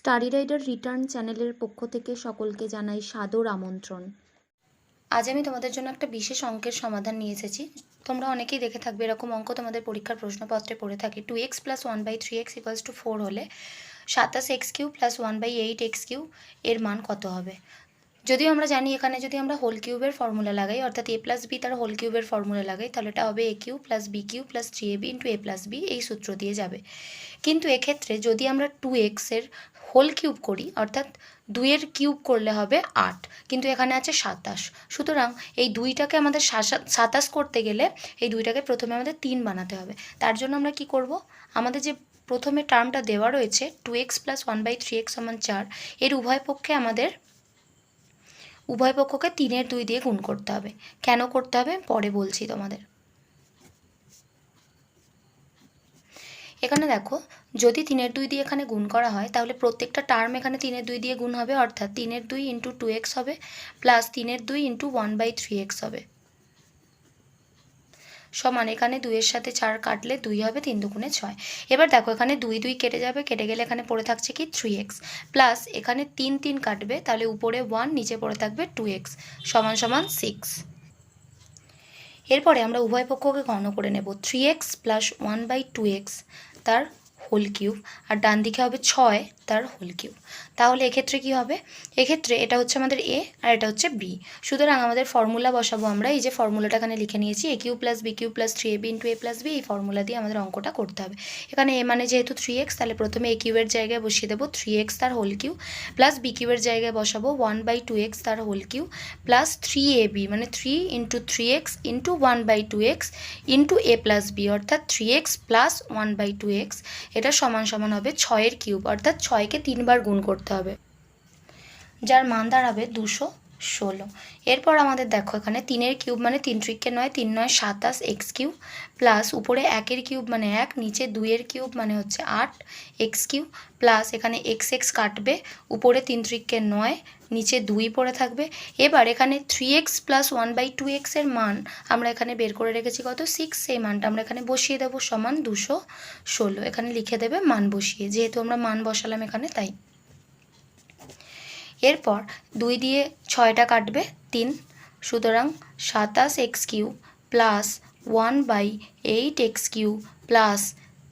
Study rider return চ্যানেলের পক্ষ থেকে সকলকে জানাই সাদর আমন্ত্রণ। আজ আমি তোমাদের জন্য একটা বিশেষ অঙ্কের সমাধান নিয়ে এসেছি। তোমরা অনেকেই দেখে থাকবে এরকম অঙ্ক তোমাদের পরীক্ষার প্রশ্নপত্রে পড়ে থাকে। 2x + 1/3x = 4 হলে 27x³ + 1/8x³ এর মান কত হবে? যদিও আমরা জানি এখানে যদি আমরা হোল কিউবের ফর্মুলা লাগাই, অর্থাৎ a + b তার হোল কিউবের ফর্মুলা লাগাই, তাহলে এটা হবে a³ + b³ + 3ab × a + b, এই সূত্র দিয়ে যাবে। কিন্তু এক্ষেত্রে যদি আমরা 2x এর হোল কিউব করি, অর্থাৎ 2 এর কিউব করলে হবে 8, কিন্তু এখানে আছে 27। সুতরাং এই 2টাকে আমাদের 27 করতে গেলে এই 2টাকে প্রথমে আমাদের 3 বানাতে হবে। তার জন্য আমরা কি করব, আমাদের যে প্রথমে টার্মটা দেওয়া রয়েছে 2x + 1/3x = 4, এর উভয় পক্ষকে 3 এর 2 দিয়ে গুণ করতে হবে। কেন করতে হবে পরে বলছি তোমাদের। এখানে দেখো, যদি 3 এর 2 দিয়ে এখানে গুণ করা হয় তাহলে প্রত্যেকটা টার্ম এখানে 3 এর 2 দিয়ে গুণ হবে, অর্থাৎ 3 এর 2 × 2x হবে প্লাস 3 এর 2 × 1/3x হবে সমান, এখানে 2 এর সাথে 4 কাটলে 2 হবে, 3 দুগুণে 6। এবার দেখো এখানে 2 2 কেটে যাবে, কেটে গেলে এখানে পড়ে থাকছে কি 3x, প্লাস এখানে 3 3 কাটবে, তাহলে উপরে 1 নিচে পড়ে থাকবে 2x সমান 6। এরপরে আমরা উভয় পক্ষকে গণ করে নেব। 3x + 1/2x তার হোল কিউব, আর ডান দিকে হবে 6 তার হোল কিউব। তাহলে এক্ষেত্রে কি হবে, এক্ষেত্রে এটা হচ্ছে আমাদের a আর এটা হচ্ছে b। সুতরাং আমাদের ফর্মুলা বসাবো আমরা, এই যে ফর্মুলাটা এখানে লিখে নিয়েছি, a³ + b³ + 3ab × a + b, এই ফর্মুলা দিয়ে আমাদের অঙ্কটা করতে হবে। এখানে a মানে যেহেতু 3x, তাহলে প্রথমে a³ এর জায়গায় বসিয়ে দেবো 3x তার হোল কিউব, প্লাস b³ এর জায়গায় বসাবো 1/2x তার হোল কিউব, প্লাস 3ab মানে 3 × 3x × 1/2x × a + b, অর্থাৎ 3x + 1/2x, এটা সমান হবে 6 এর কিউব, অর্থাৎ 6কে 3 বার গুণ করতে হবে, যার মান দাঁড়াবে 216। এরপর আমাদের দেখো এখানে 3 এর কিউব মানে 3 × 9, 3 × 9 27x³ প্লাস উপরে 1 এর কিউব মানে 1, নিচে 2 এর কিউব মানে হচ্ছে 8x³ প্লাস এখানে x কাটবে, উপরে 3 × 9 নিচে 2 পড়ে থাকবে। এবার এখানে 3x + 1/2x এর মান আমরা এখানে বের করে রেখেছি কত 6, সেই মানটা আমরা এখানে বসিয়ে দেবো সমান 216। এখানে লিখে দেবে মান বসিয়ে, যেহেতু আমরা মান বসালাম এখানে তাই। এরপর 2 দিয়ে 6টা কাটবে 3, সুতরাং 27x³ প্লাস 1/8x³ প্লাস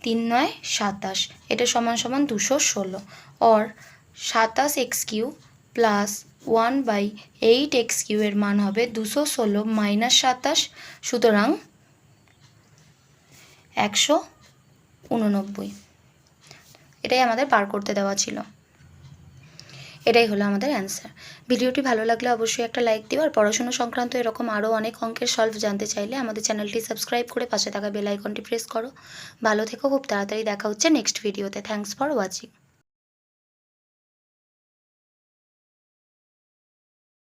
3 9 27, এটা সমান 216। और 27x³ প্লাস 1/8x³ এর মান হবে 216 - 27, সুতরাং 189। এটাই আমাদের বার করতে দেওয়া ছিল। এটাই হলো আমাদের অ্যান্সার। ভিডিওটি ভালো লাগলে অবশ্যই একটা লাইক দিও, আর পড়াশোনা সংক্রান্ত এরকম আরও অনেক অঙ্কের সলভ জানতে চাইলে আমাদের চ্যানেলটি সাবস্ক্রাইব করে পাশে থাকা বেল আইকনটি প্রেস করো। ভালো থেকো, খুব তাড়াতাড়ি দেখা হচ্ছে নেক্সট ভিডিওতে। Thanks for watching.